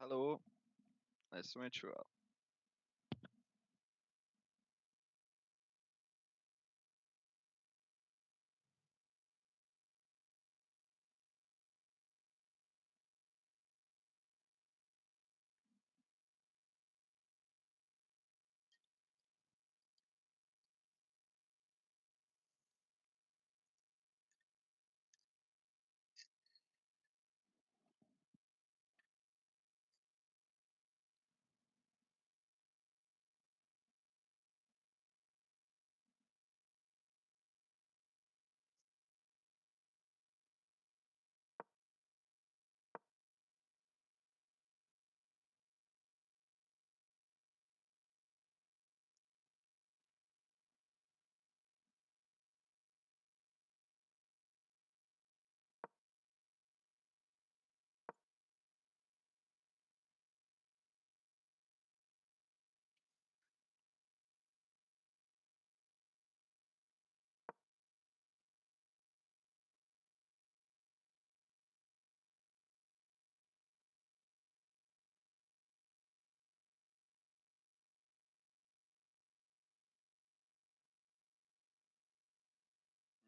Hello, nice to meet you all.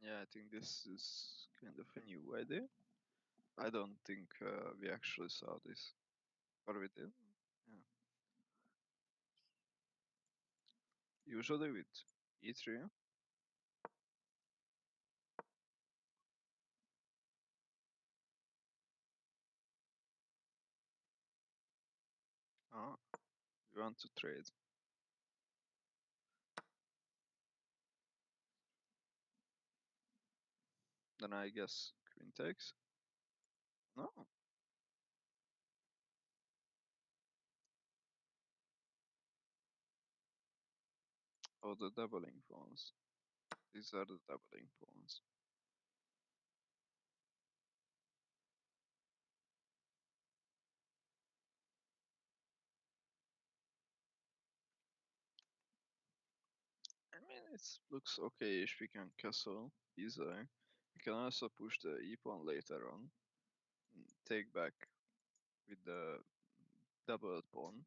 Yeah, I think this is kind of a new idea. I don't think we actually saw this, or we did. Yeah. Usually with E3. Oh, we want to trade. Then I guess Queen takes. No. Oh, the doubling pawns. These are the doubling pawns. I mean, it looks okay-ish. We can castle easily. We can also push the E pawn later on. Take back with the doubled pawn.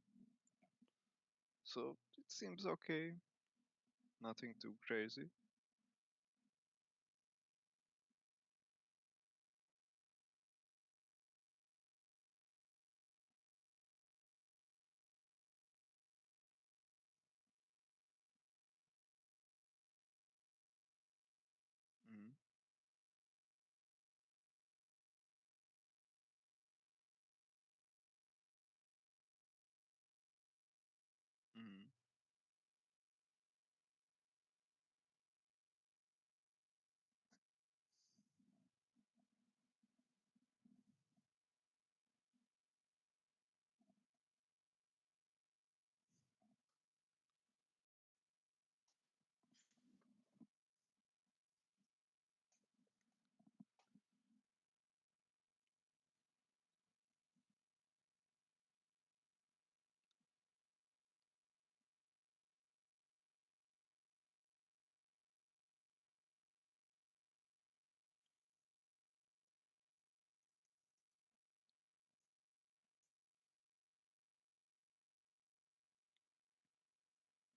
So it seems okay. Nothing too crazy. Mm. Mm.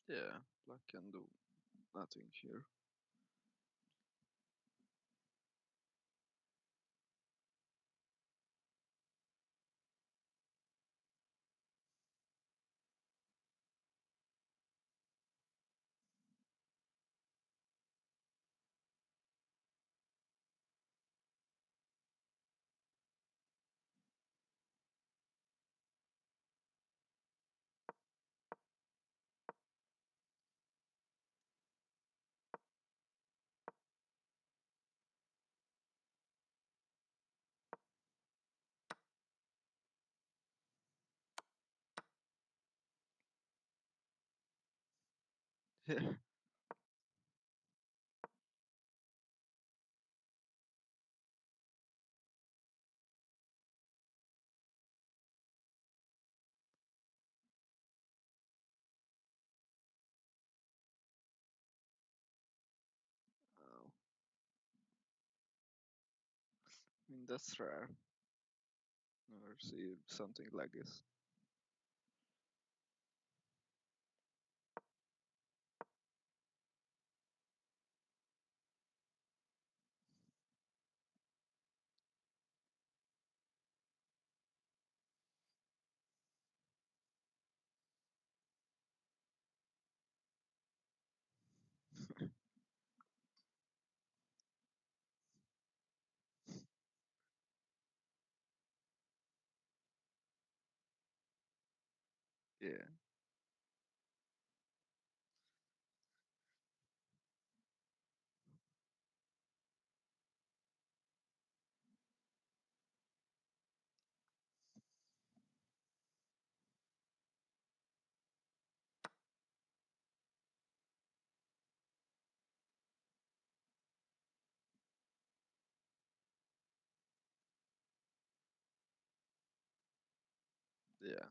Yeah, black can do nothing here. Yeah. Oh, I mean, that's rare. Never see something like this. Yeah. Yeah.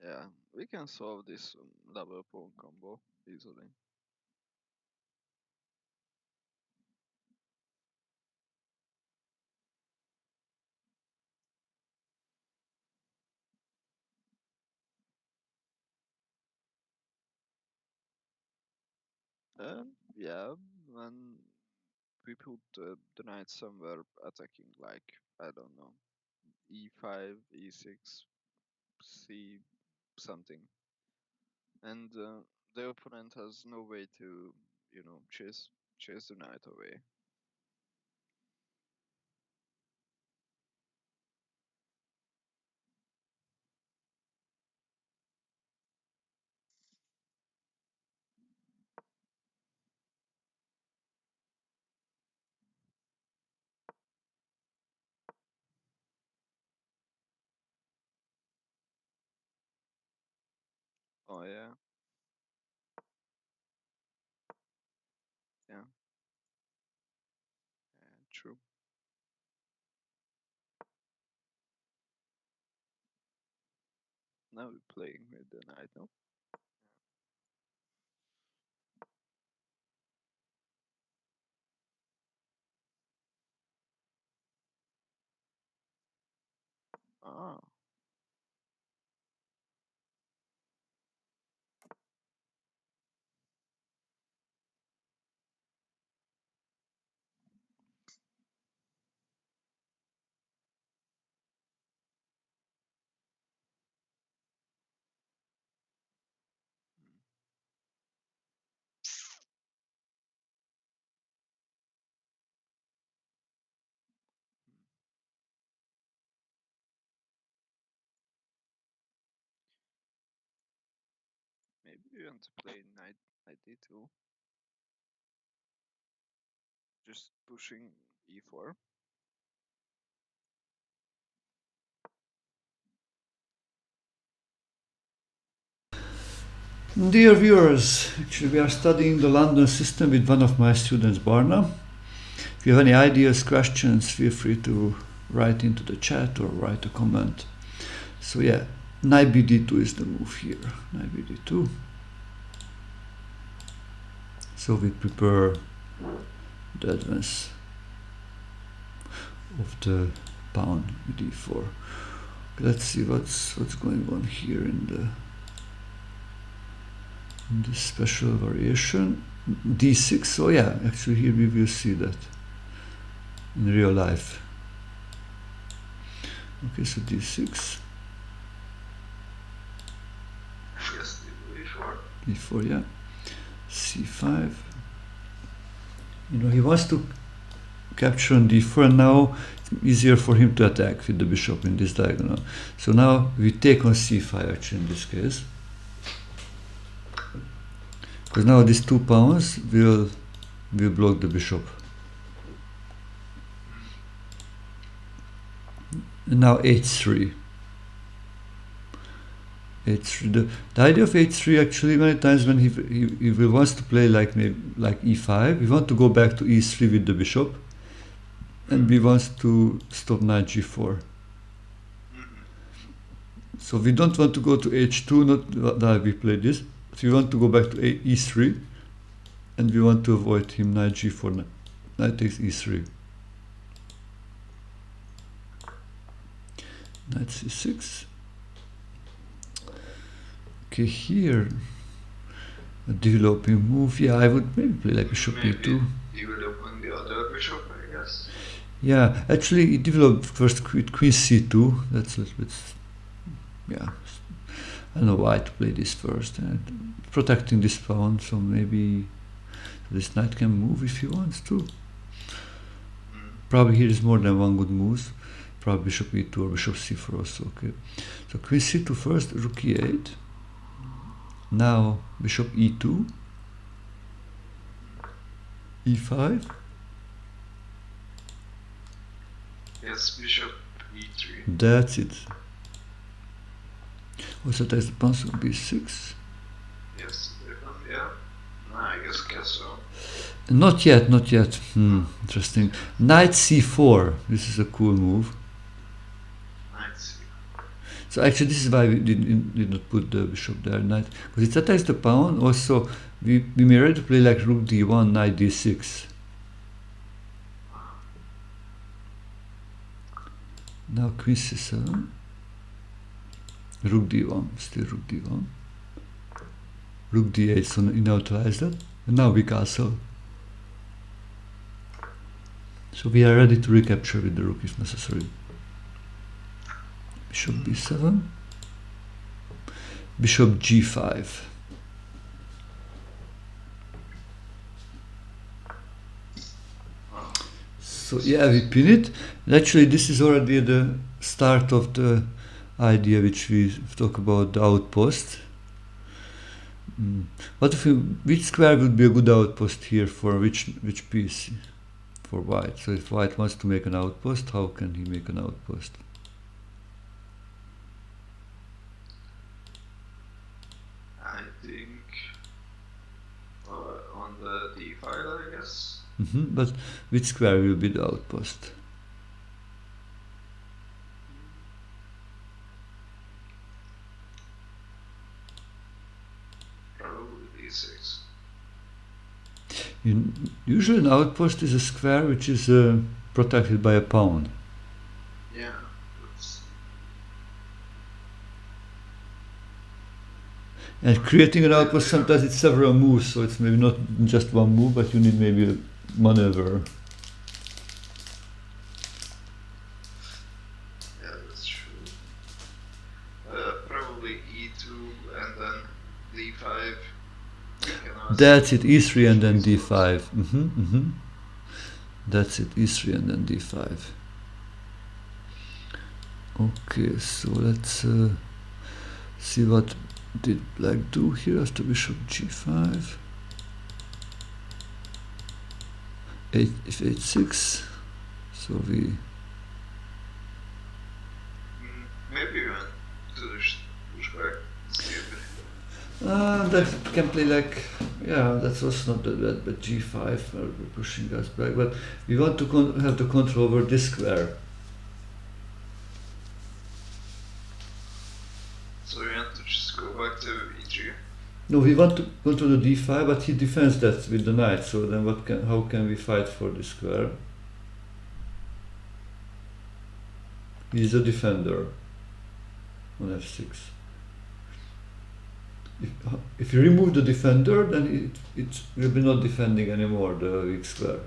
Yeah. We can solve this double pawn combo easily. Yeah, and we put the knight somewhere attacking, like, I don't know, e5, e6, c something. And the opponent has no way to, chase the knight away. Oh yeah, yeah, yeah, true. Now we're playing with the knight, no? Ah, maybe we want to play knight d2, just pushing e4. Dear viewers, actually we are studying the London system with one of my students, Barna. If you have any ideas, questions, feel free to write into the chat or write a comment. So yeah, knight bd2 is the move here. Knight bd2. So we prepare the advance of the pawn d4. Let's see what's going on here in this special variation. d6. So yeah, actually here we will see that in real life. Okay, so d6. Yes, d4, yeah. c5. He wants to capture on d4, and now it's easier for him to attack with the bishop in this diagonal. So now we take on c5 actually in this case, because now these 2 pawns will block the bishop. And now h3. The idea of h3 actually many times when he wants to play like e5, we want to go back to e3 with the bishop, and we want to stop knight g4. So we don't want to go to h2, not that we play this, but we want to go back to e3, and we want to avoid him knight g4, knight takes e3. Knight c6. Okay, here a developing move. Yeah, I would maybe play like bishop e2. Developing the other bishop, I guess. Yeah, actually he developed first with queen c2. That's a little bit, yeah. I don't know why to play this first. And protecting this pawn, so maybe this knight can move if he wants to. Probably here is more than one good move. Probably bishop e2 or bishop c4 also. Okay. So queen c2 first, rook e8. Now bishop e2, e5. Yes, bishop e3. That's it. Also, there's the pawn, so b6. Yes, yeah. No, I guess castle. Not yet, not yet. Interesting. Knight c4. This is a cool move. Knight c4. So actually, this is why we did not put the bishop there, knight, because it attacks the pawn. Also, we may ready to play like rook d1, knight d6. Now queen c7. Rook d1, still rook d1. Rook d8, so you neutralize that. And now we castle. So we are ready to recapture with the rook if necessary. Bishop b7. Bishop g5. So yeah, we pin it. And actually, this is already the start of the idea which we talk about, the outpost. What if which square would be a good outpost here for which piece? For white. So if white wants to make an outpost, how can he make an outpost? I think on the d file, I guess. But which square will be the outpost? Probably d6. Usually an outpost is a square which is protected by a pawn. Yeah. And creating an outpost, sometimes it's several moves, so it's maybe not just one move, but you need maybe a maneuver. Yeah, that's true. Probably e2 and then d5. That's it, e3 and then d5. That's it, e3 and then d5. Okay, so let's see what did black do here after bishop g5. If h6. So we maybe we went to the pushback. that can play like, yeah, that's also not that bad, but g5 are pushing us back. But we want to have the control over this square. So we want to just go back to e3. No, we want to go to the d5, but he defends that with the knight. So then, how can we fight for this square? He's a defender on f6. If you remove the defender, then it will be not defending anymore the weak square.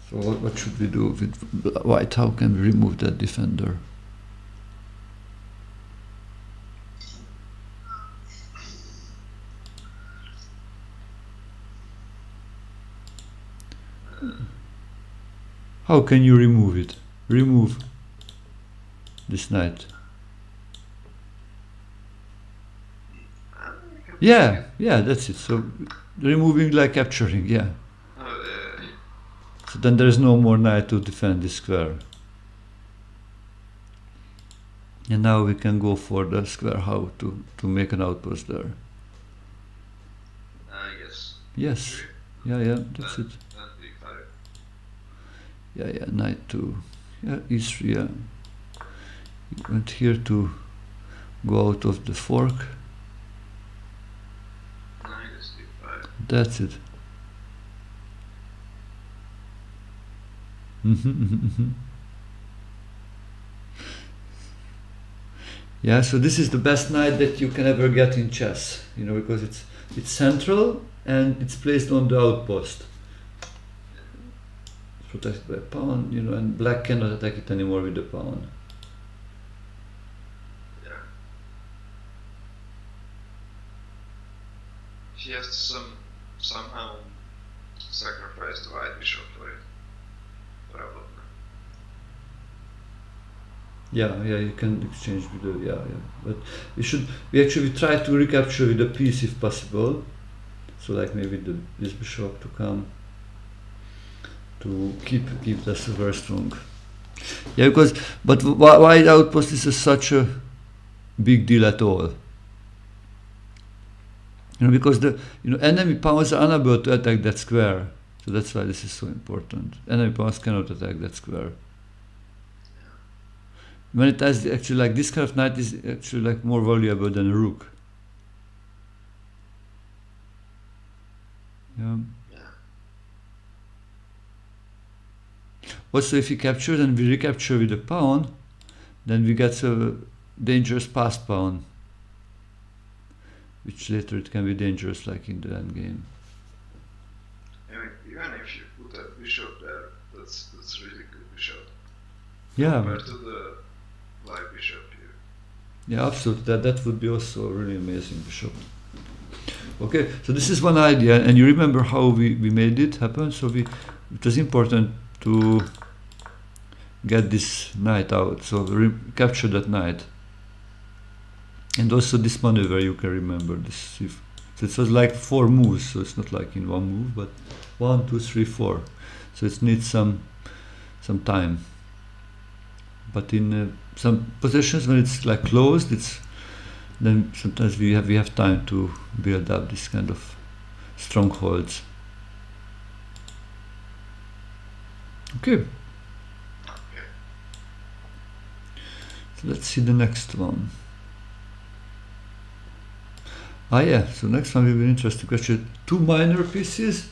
So what should we do with white? How can we remove that defender? How can you remove it? Remove this knight. Yeah, that's it. So removing like capturing, yeah. So then there is no more knight to defend this square. And now we can go for the square, how to make an outpost there. Yes. Yes. Yeah, that's it. Yeah, knight to, yeah, e3, yeah. You went here to go out of the fork. That's it. Yeah, so this is the best knight that you can ever get in chess, because it's central and it's placed on the outpost. It's protected by a pawn, and black cannot attack it anymore with the pawn. Yeah. He has to somehow sacrifice the white bishop for it. Probably. Yeah, you can exchange with the, yeah. But we try to recapture with the piece if possible. So like maybe this bishop to come to keep the very strong. Yeah, but why the outpost is such a big deal at all? Because the enemy pawns are unable to attack that square. So that's why this is so important. Enemy pawns cannot attack that square. When it has actually like this kind of knight is actually like more valuable than a rook. Yeah. Also, if we capture and we recapture with a pawn, then we get a dangerous passed pawn, which later it can be dangerous, like in the endgame. Even if you put a bishop there, that's really good bishop. Yeah. Compared to the white bishop here. Yeah, absolutely. That would be also a really amazing bishop. Okay, so this is one idea, and you remember how we made it happen. So it was important to get this knight out, so capture that knight. And also this maneuver, you can remember this. So it was like 4 moves, so it's not like in one move, but 1, 2, 3, 4. So it needs some time. But in some positions when it's like closed, then sometimes we have time to build up this kind of strongholds. Okay. So let's see the next one. So next one will be an interesting question. 2 minor pieces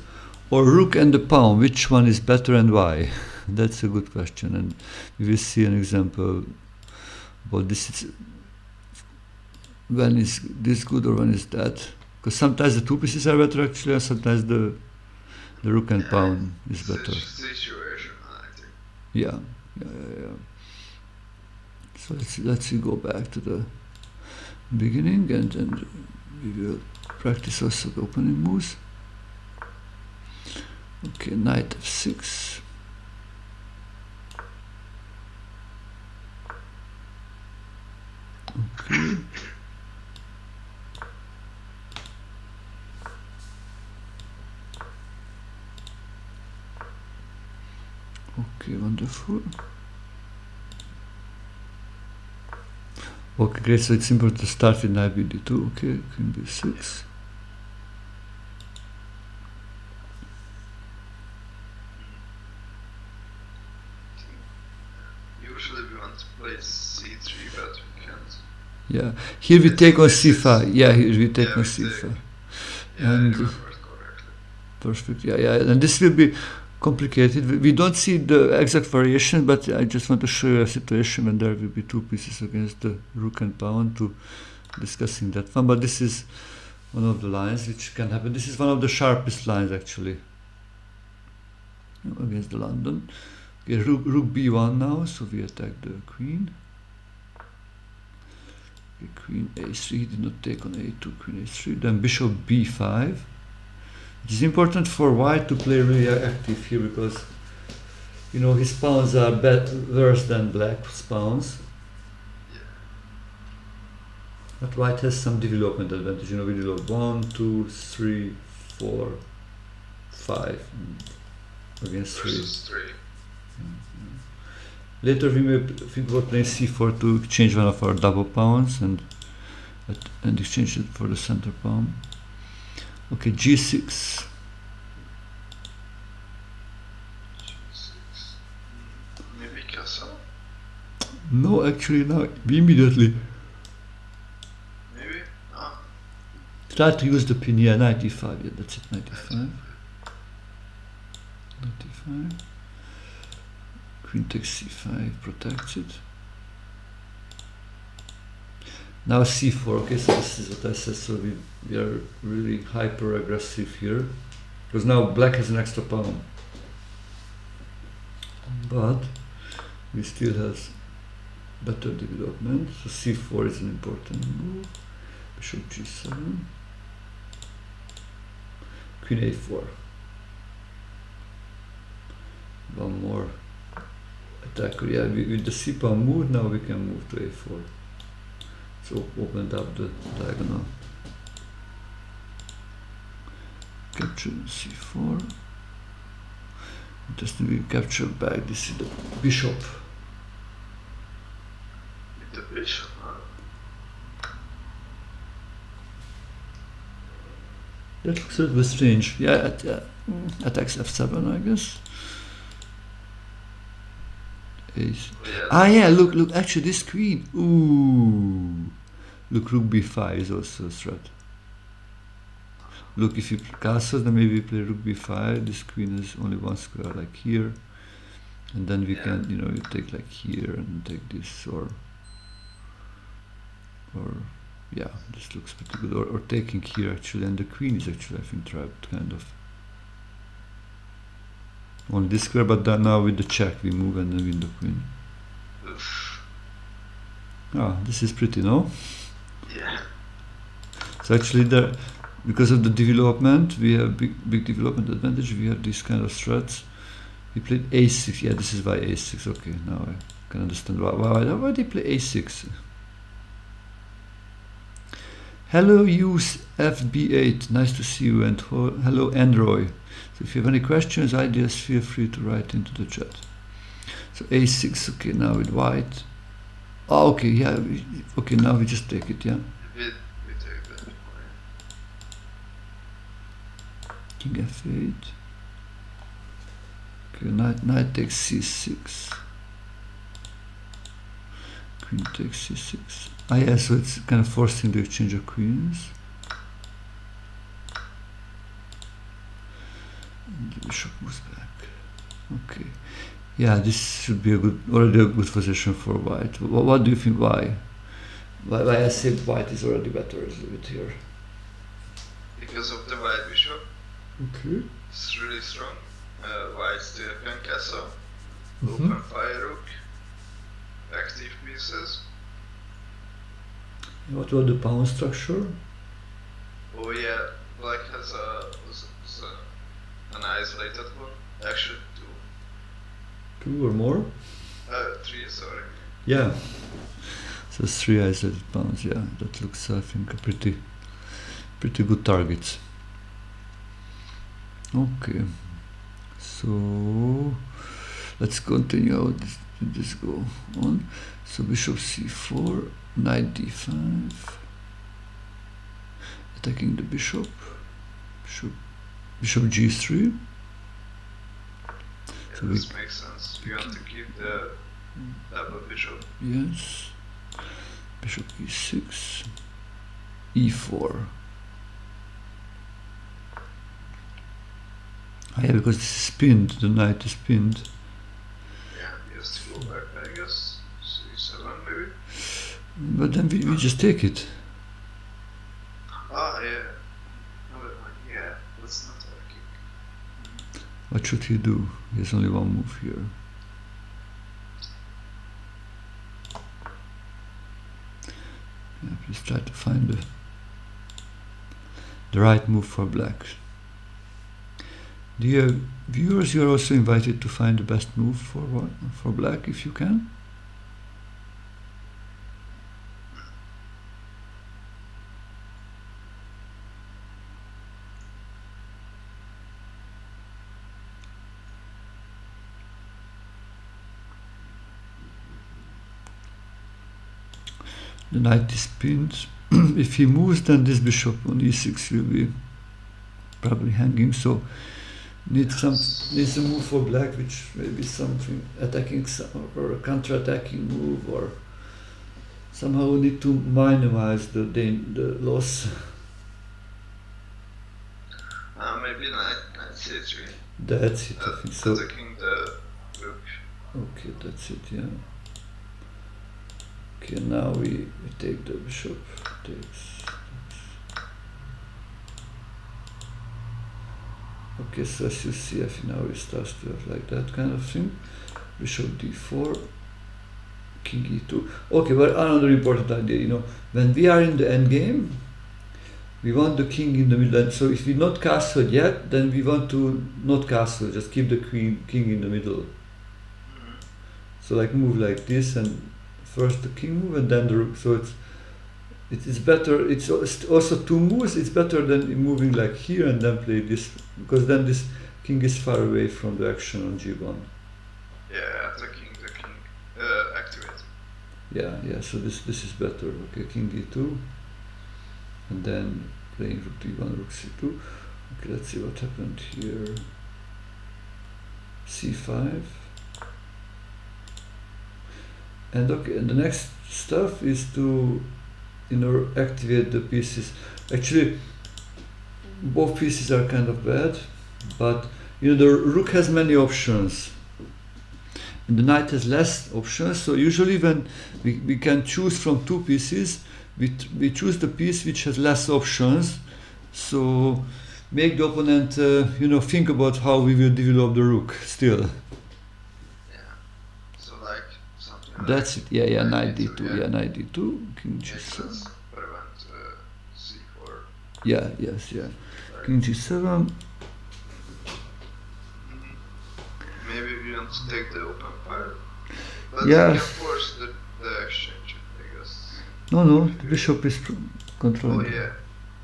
or rook and the pawn, which one is better and why? That's a good question, and we will see an example about this. When is this good or when is that? Because sometimes the 2 pieces are better actually, and sometimes the rook and pawn is better. Situation, I think. Yeah. So let's go back to the beginning, and then we will practice also the opening moves. Okay, knight f6. Okay. Okay, wonderful. Okay, great. So it's important to start with knight bd2. Okay, queen b6. Usually we want to play c3, but we can't. Yeah, here we take on c5. Yeah, here we take on c5. Yeah, and I remember it correctly. Perfect. Yeah, and this will be complicated. We don't see the exact variation, but I just want to show you a situation when there will be 2 pieces against the rook and pawn to discussing that one. But this is one of the lines which can happen. This is one of the sharpest lines actually against the London. Okay, rook b1 now, so we attack the queen. Okay, queen a3, did not take on a2, queen a3. Then bishop b5. It is important for white to play really active here because his pawns are worse than black's pawns. Yeah. But white has some development advantage. We develop 1, 2, 3, 4, 5 against 3. Versus 3. Later we may think about playing c4 to exchange one of our double pawns and exchange it for the center pawn. Okay, g6. G6. Maybe castle? No, actually, now immediately. Maybe? No. Try to use the pin, yeah, 95, yeah, that's it, 95. 95. Queen takes c5, protects it. Now c4, okay, so this is what I said, so we are really hyper aggressive here. Because now black has an extra pawn. But we still have better development, so c4 is an important move. Bishop g7. Queen a4. one more attacker. Yeah, with the c pawn move, now we can move to a4. So opened up the diagonal. Capture c4. Just we capture back. This is the bishop. With the bishop, huh? That looks a little bit strange. Yeah, attacks f7, I guess. Ace. Yeah. Yeah, look, actually this queen. Ooh. Look, rook b5 is also a threat. Look, if you castle, then maybe we play rook b5. This queen has only one square, like here. And then we can, you take like here and take this, or yeah, this looks pretty good. Or taking here, actually, and the queen is actually, I think, trapped, kind of. On this square, but then now with the check, we move and then win the queen. This is pretty, no? Yeah. So actually, because of the development, we have big development advantage. We have these kind of threats. We played a6. Yeah, this is why a6. Okay, now I can understand why they play a6. Hello, use FB8. Nice to see you, and hello, Android. So if you have any questions, ideas, feel free to write into the chat. So a6. Okay, now with white. Oh, okay, yeah. Okay, now we just take it. Yeah. We take that. King f8. Okay, knight takes c6. Queen takes c6. Yeah, so it's kind of forcing the exchange of queens. And the bishop moves back. Okay. Yeah, this should be already a good position for white. What do you think? Why I say white is already better a little bit here? Because of the white bishop. Okay. It's really strong. White still can castle. Open fire rook. Active pieces. What about the pawn structure? Oh yeah, black has an isolated one. Actually, Two or more? 3, sorry. Yeah. So 3 isolated pawns. Yeah, that looks, I think, a pretty good targets. Okay. So let's continue how this go on. So bishop c4, knight d5, attacking the bishop, bishop g3. So this makes sense. We want to keep the double bishop. Yes. Bishop e6, e4. Yeah, because this is pinned, the knight is pinned. Yeah, he has to go back, I guess. c7 maybe? But then we just take it. Yeah. Yeah, that's not working. What should he do? He has only one move here. Yeah, please try to find the right move for black. Dear viewers, you are also invited to find the best move for black if you can. The knight is pinned. If he moves, then this bishop on e6 will be probably hanging. So needs a move for black, which may be something attacking or a counter-attacking move, or somehow need to minimize the loss. Maybe knight c3. That's it. I think so. Attacking the rook. Okay, that's it. Yeah. Okay, now we take the bishop. Okay, so as you see, I think now it starts to have like that kind of thing. Bishop d4, king e2. Okay, but another important idea, when we are in the endgame, we want the king in the middle. And so if we not castle yet, then we want to not castle, just keep the king in the middle. So like move like this, and first the king move and then the rook. So it's better. It's also two moves. It's better than moving like here and then play this, because then this king is far away from the action on g1. Yeah, the king activate. Yeah. So this is better. Okay, king d2, and then playing rook d1, rook c2. Okay, let's see what happened here. c5. And okay, and the next stuff is to, activate the pieces. Actually, both pieces are kind of bad, but the rook has many options, and the knight has less options. So usually when we can choose from two pieces, we choose the piece which has less options. So make the opponent, think about how we will develop the rook still. That's it. Yeah. Knight d2. Yeah, knight d2. King g7. Prevent c4. Yeah. Yes. Yeah. King g7. Maybe we want to take the open file. But yes. we can force the exchange, I guess. No. The bishop is controlling. Oh yeah.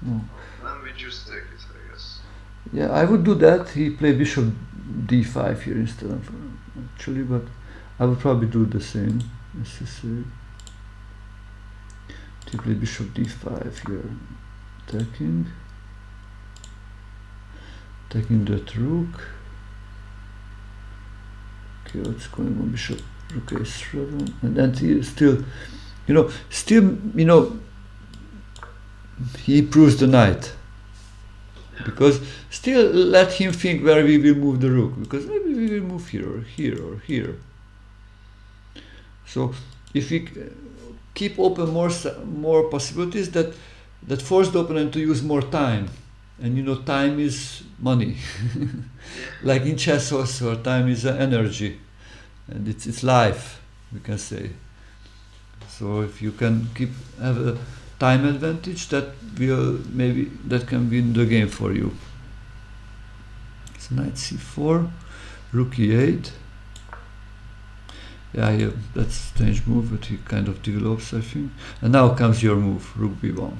Oh. Then we just take it, I guess. Yeah, I would do that. He played bishop d5 here instead of actually, but I would probably do the same. Necessary. To play bishop d5 here, attacking that rook. Okay, what's going on? Bishop rook a7, and then he still, he improves the knight. Because still let him think where we will move the rook, because maybe we will move here or here or here. So if we keep open more possibilities, that force the opponent to use more time, and time is money. Like in chess also, time is energy, and it's life, we can say. So if you can have a time advantage, that can win the game for you. So knight c4, rook e8. Yeah, that's a strange move, but he kind of develops, I think. And now comes your move, rook b1.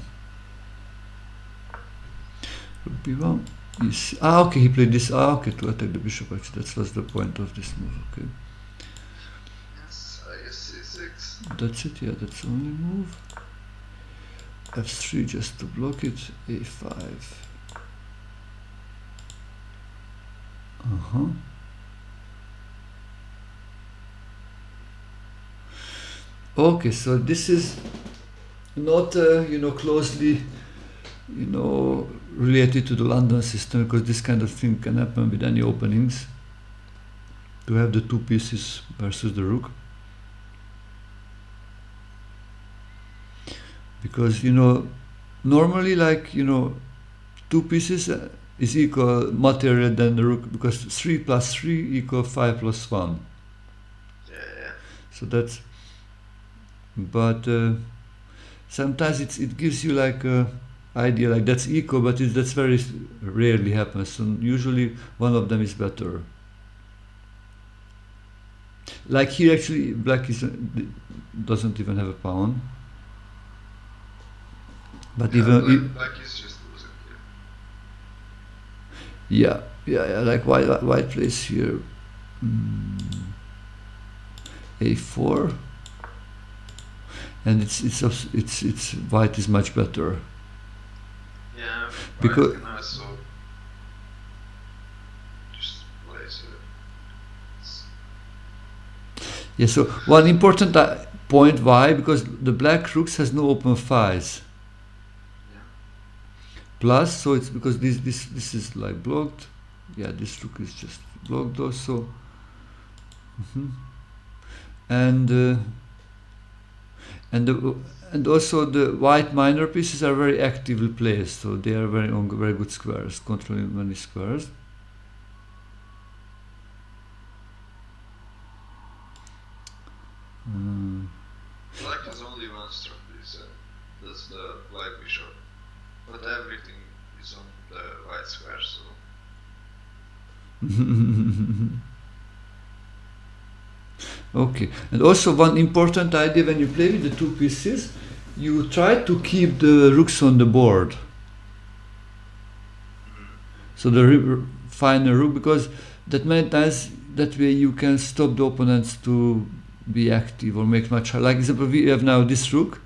Rook b1 is... okay, he played this. Okay, to attack the bishop, actually. That was the point of this move, okay. Yes, I guess c6. That's it, yeah, that's the only move. f3 just to block it, a5. Okay, so this is not closely related to the London system, because this kind of thing can happen with any openings, to have the two pieces versus the rook, because normally two pieces is equal material than the rook, because 3 plus 3 equal 5 plus 1. Yeah. So that's, but sometimes it gives you like a idea like that's equal, but that's very rarely happens. So usually one of them is better. Like here, actually, black doesn't even have a pawn. But black is just losing here. Yeah. Like white plays here a4, and it's white is much better. Yeah, because can also just place it. Yeah. So one important point, why? Because the black rooks has no open files. Plus, so it's because this is like blocked. Yeah, this rook is just blocked also. And also the white minor pieces are very actively placed, so they are on very good squares, controlling many squares. Black has only one strong piece, and that's the black bishop. But every Okay, and also one important idea when you play with the two pieces, you try to keep the rooks on the board. So the finer rook, because that many times that way you can stop the opponents to be active or make much. Like example, we have now this rook.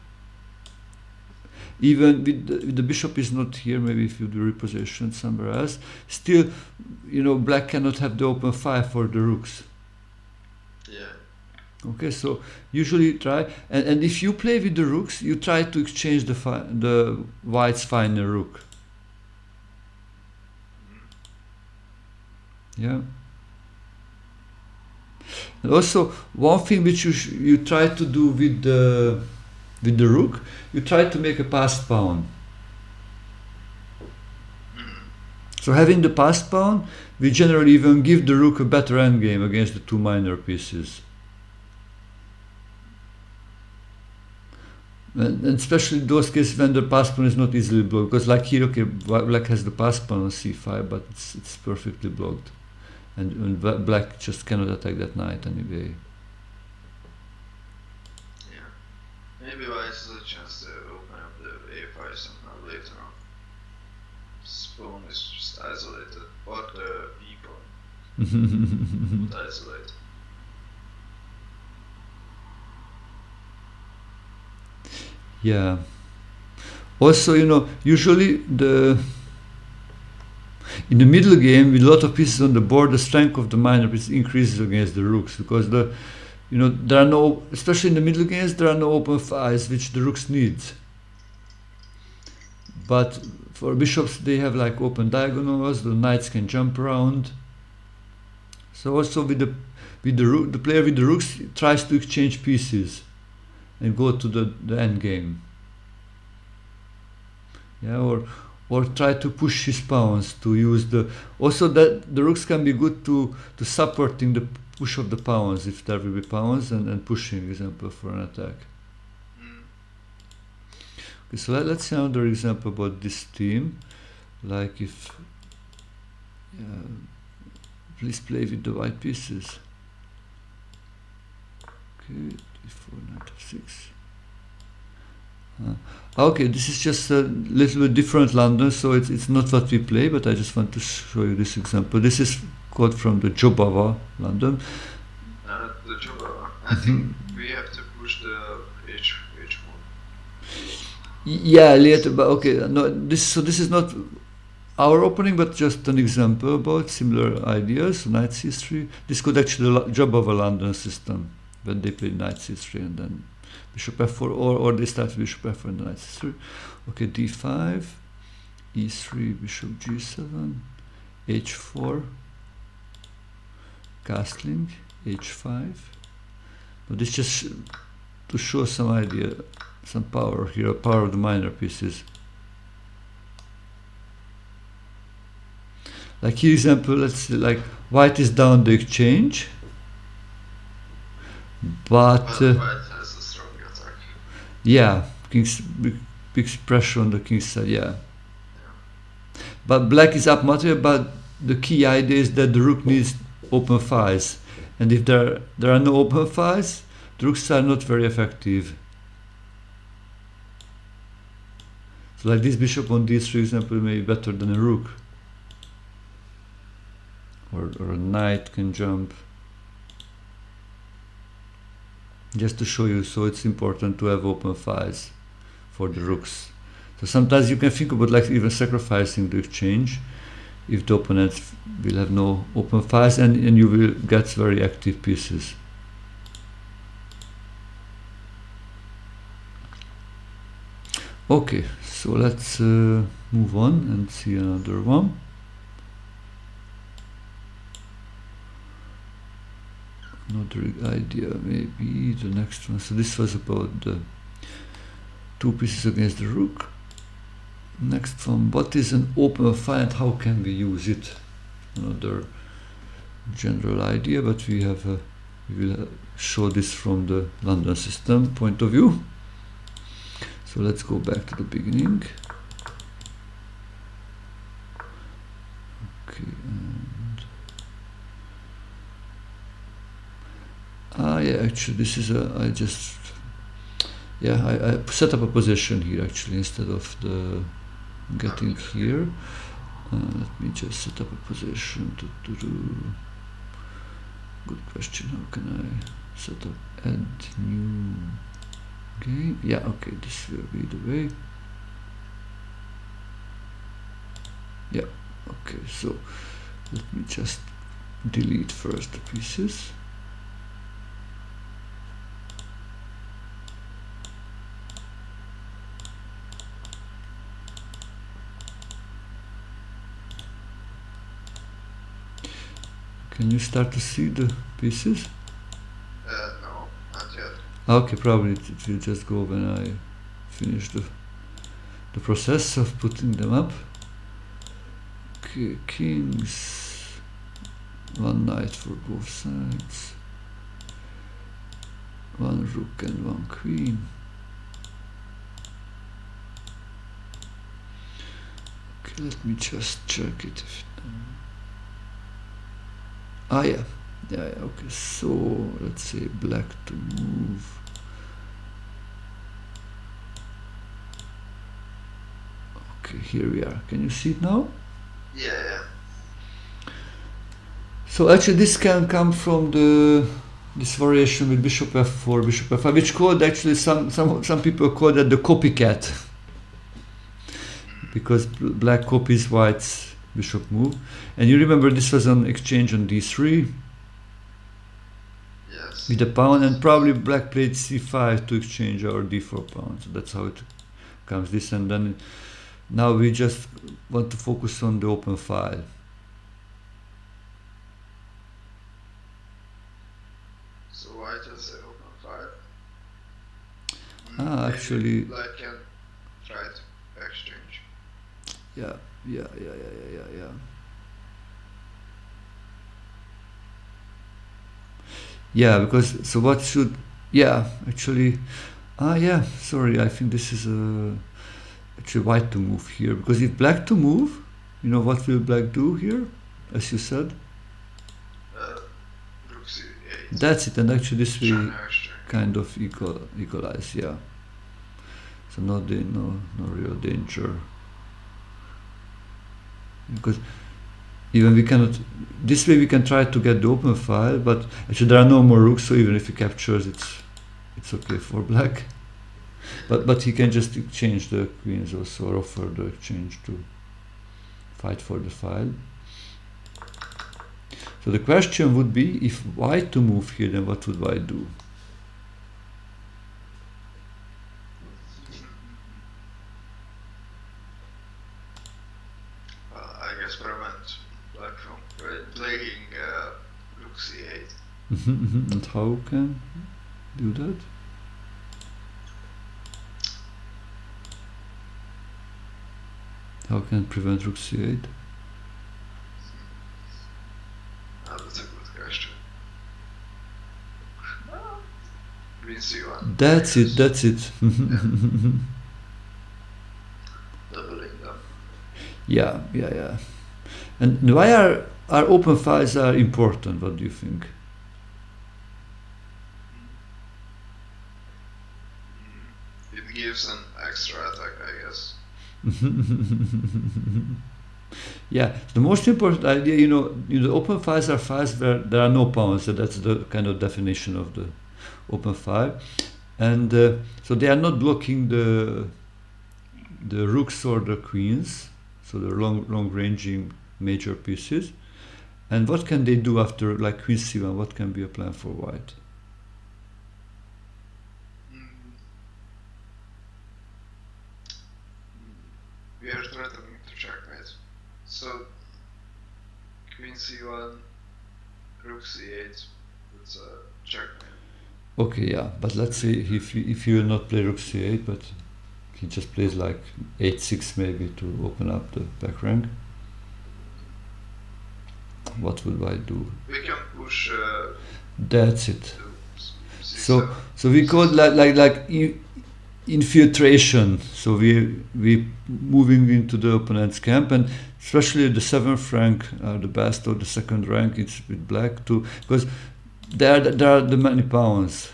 Even with the bishop is not here, maybe if you do reposition somewhere else, still, you know, black cannot have the open file for the rooks. Yeah. Okay, so usually try, and if you play with the rooks, you try to exchange the white's finer rook. Yeah. And also one thing which you try to do with the rook, you try to make a passed pawn. So having the passed pawn, we generally even give the rook a better endgame against the two minor pieces. And especially in those cases when the passed pawn is not easily blocked, because like here, okay, black has the passed pawn on c5, but it's perfectly blocked, and black just cannot attack that knight anyway. Yeah, maybe white has a chance to open up the a5 somehow later on. This pawn is just isolated, but the b pawn not isolated. Yeah. Also, you know, usually in the middle game with a lot of pieces on the board, the strength of the minor pieces increases against the rooks, because there are no, especially in the middle games, there are no open files which the rooks need. But for bishops, they have like open diagonals. The knights can jump around. So also with the rook, the player with the rooks tries to exchange pieces and go to the end game. Yeah, or try to push his pawns to use the. Also, that the rooks can be good to supporting the push of the pawns if there will be pawns, and pushing, example, for an attack. Okay, so let's see another example about this theme. Like if, please play with the white pieces. Okay, d4, knight f6. Okay, this is just a little bit different London, so it's not what we play, but I just want to show you this example. This is code from the Jobava London. The Jobava. I think we have to push the h1. Yeah, later, but okay, no, this is not our opening, but just an example about similar ideas. Knight c3. This could actually the Jobava London system, when they play knight c3 and then bishop f4, or they start with bishop f4 and knight c3. Okay, d5, e3, bishop g7, h4, castling, h5. But this just to show some idea, some power here, power of the minor pieces. Like here example, let's see, like white is down the exchange, but white has a strong attack. Yeah, king's big pressure on the king's side. Yeah, but black is up material. But the key idea is that the rook needs open files, and if there are no open files, the rooks are not very effective. So like this bishop on d3 example may be better than a rook. Or a knight can jump. Just to show you, so it's important to have open files for the rooks. So sometimes you can think about like even sacrificing the exchange if the opponents will have no open files, and you will get very active pieces. Okay, so let's move on and see another one. Another idea, maybe the next one. So this was about the two pieces against the rook. Next one, what is an open file and how can we use it? Another general idea, but we will show this from the London system point of view. So let's go back to the beginning. Okay, and Yeah, actually this is I set up a position here actually instead of the getting here. Let me just set up a position to good question. How can I set up add new game? Yeah, okay, this will be the way. Yeah, okay, so let me just delete first the pieces. Can you start to see the pieces? No, not yet. Okay, probably it will just go when I finish the process of putting them up. Okay, kings, one knight for both sides, one rook and one queen. Okay, let me just check it. Yeah, okay, so let's say black to move. Okay, here we are. Can you see it now? Yeah. So actually this can come from this variation with bishop f4, bishop f5, which called actually some people call that the copycat, because black copies white's bishop move. And you remember this was an exchange on d3. Yes. With the pawn, and probably black played c5 to exchange our d4 pawn. So that's how it comes. This, and then now we just want to focus on the open file. So I just say open file. Actually, Black can try to exchange. Yeah. Yeah, because so what should? Yeah, actually, yeah. Sorry, I think this is actually white to move here, because if black to move, you know what will black do here, as you said? Rook c8. That's it, and actually this will kind of equalize. Yeah. So no real danger, because even we cannot. This way we can try to get the open file, but actually there are no more rooks, so even if he captures, it's okay for black. But he can just exchange the queens also, or offer the exchange to fight for the file. So the question would be, if white to move here, then what would white do? I guess prevent black from playing rook c8. And how can do that? How can prevent rook c8? That's a good question. Queen c1. That's it. Doubling them. Yeah. And why are open files are important? What do you think? It gives an extra attack, I guess. Yeah, the most important idea, the open files are files where there are no pawns. So that's the kind of definition of the open file, and so they are not blocking the rooks or the queens, so the long ranging major pieces. And what can they do after, like queen c1? What can be a plan for white? We are threatening to checkmate. So queen c1, rook c8, it's a checkmate. Okay, yeah, but let's say if he will not play rook c8, but he just plays like 8-6 maybe to open up the back rank. What would white do? We can push. That's it. So we call like infiltration. So we moving into the opponent's camp, and especially the 7th rank are the best, or the 2nd rank it's with black too, because there are the many pawns.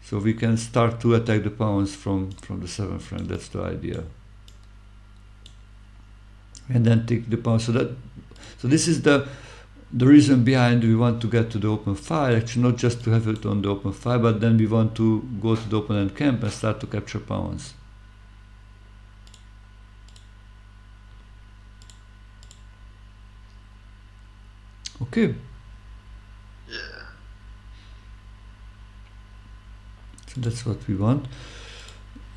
So we can start to attack the pawns from the 7th rank. That's the idea. And then take the pawn. So this is the reason behind we want to get to the open file. Actually, not just to have it on the open file, but then we want to go to the opponent camp and start to capture pawns. Okay. Yeah. So that's what we want.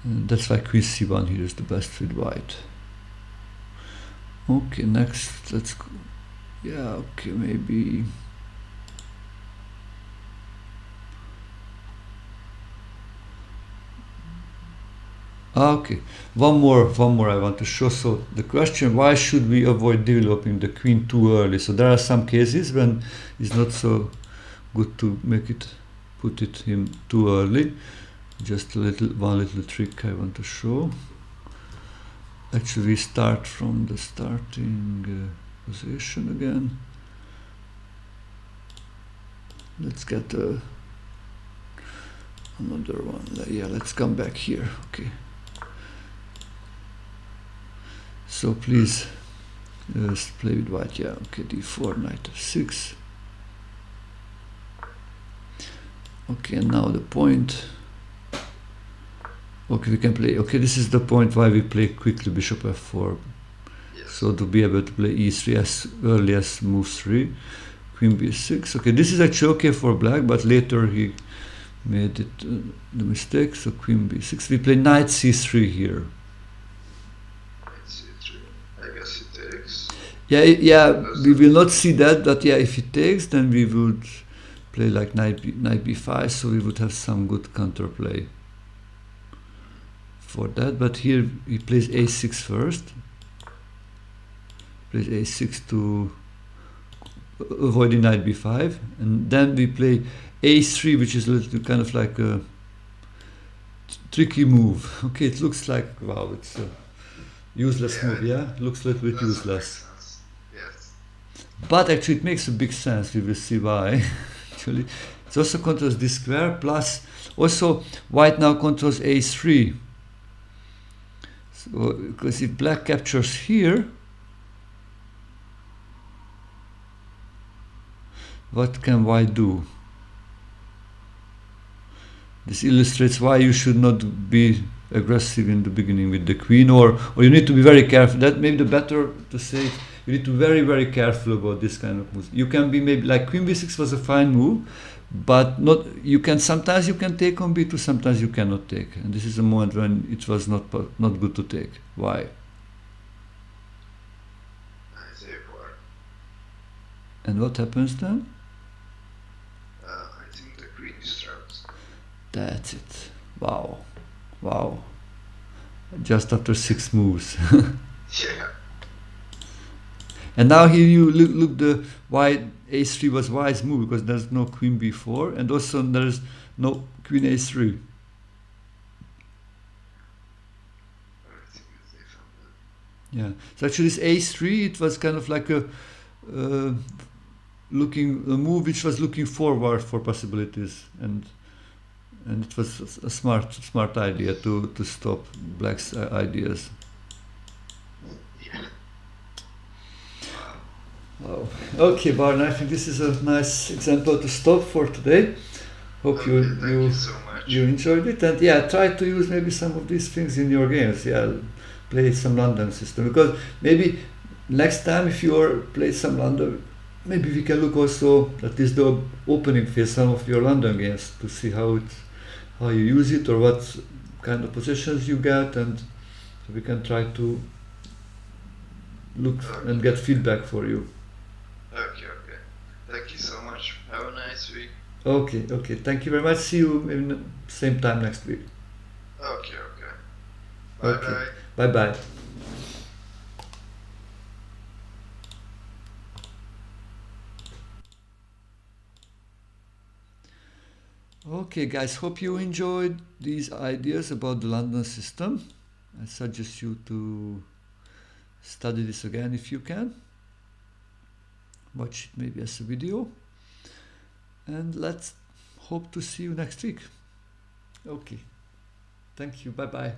And that's why queen c1 here is the best with white. Okay, next let's go. Yeah, okay, maybe. Okay, one more I want to show. So the question, why should we avoid developing the queen too early? So there are some cases when it's not so good to put it in too early. Just one little trick I want to show. Actually, we start from the starting position again. Let's get another one. Yeah, let's come back here. Okay. So please play with white. Yeah, okay, d4, knight f6. Okay, and now the point. Okay, we can play. Okay, this is the point why we play quickly bishop f4. Yes. So to be able to play e3 as early as move 3, queen b6. Okay, this is actually okay for black, but later he made it the mistake. So queen b6. We play knight c3 here. Knight c3. I guess it takes. Yeah, we will not see that, but yeah, if it takes, then we would play like knight b5, so we would have some good counterplay for that. But here he plays a6 first. Plays a6 to avoid the knight b5, and then we play a3, which is a little kind of like a tricky move. Okay, it looks like, wow, it's a useless move, yeah? It looks a little bit useless. Yes. But actually it makes a big sense, we will see why. Actually, it also controls this square, plus also white now controls a3. So, because if black captures here, what can white do? This illustrates why you should not be aggressive in the beginning with the queen, or you need to be very careful. That maybe the better to say, you need to be very, very careful about this kind of moves. You can be maybe like queen b6 was a fine move, but not, you can, sometimes you can take on b2, sometimes you cannot take. And this is a moment when it was not good to take. Why? Knight a4. And what happens then? I think the queen is trapped. That's it. Wow. Wow. Just after 6 moves. Yeah. And now here you look the white a3 was wise move, because there's no queen b4, and also there's no queen a3. Yeah. So actually this a3, it was kind of like a move which was looking forward for possibilities, and it was a smart idea to stop black's ideas. Yeah. Wow. Okay, Barn, I think this is a nice example to stop for today. Hope Okay, thank you so much. you enjoyed it, and yeah, try to use maybe some of these things in your games. Yeah, play some London system, because maybe next time if you play some London, maybe we can look also at least the opening phase, some of your London games, to see how you use it, or what kind of positions you get, and so we can try to look and get feedback for you. Okay. Thank you so much. Have a nice week. Okay. Thank you very much. See you in same time next week. Okay. Okay. Bye. Bye. Okay, guys, hope you enjoyed these ideas about the London system. I suggest you to study this again if you can. Watch it maybe as a video. and let's hope to see you next week. Okay. Thank you. Bye bye.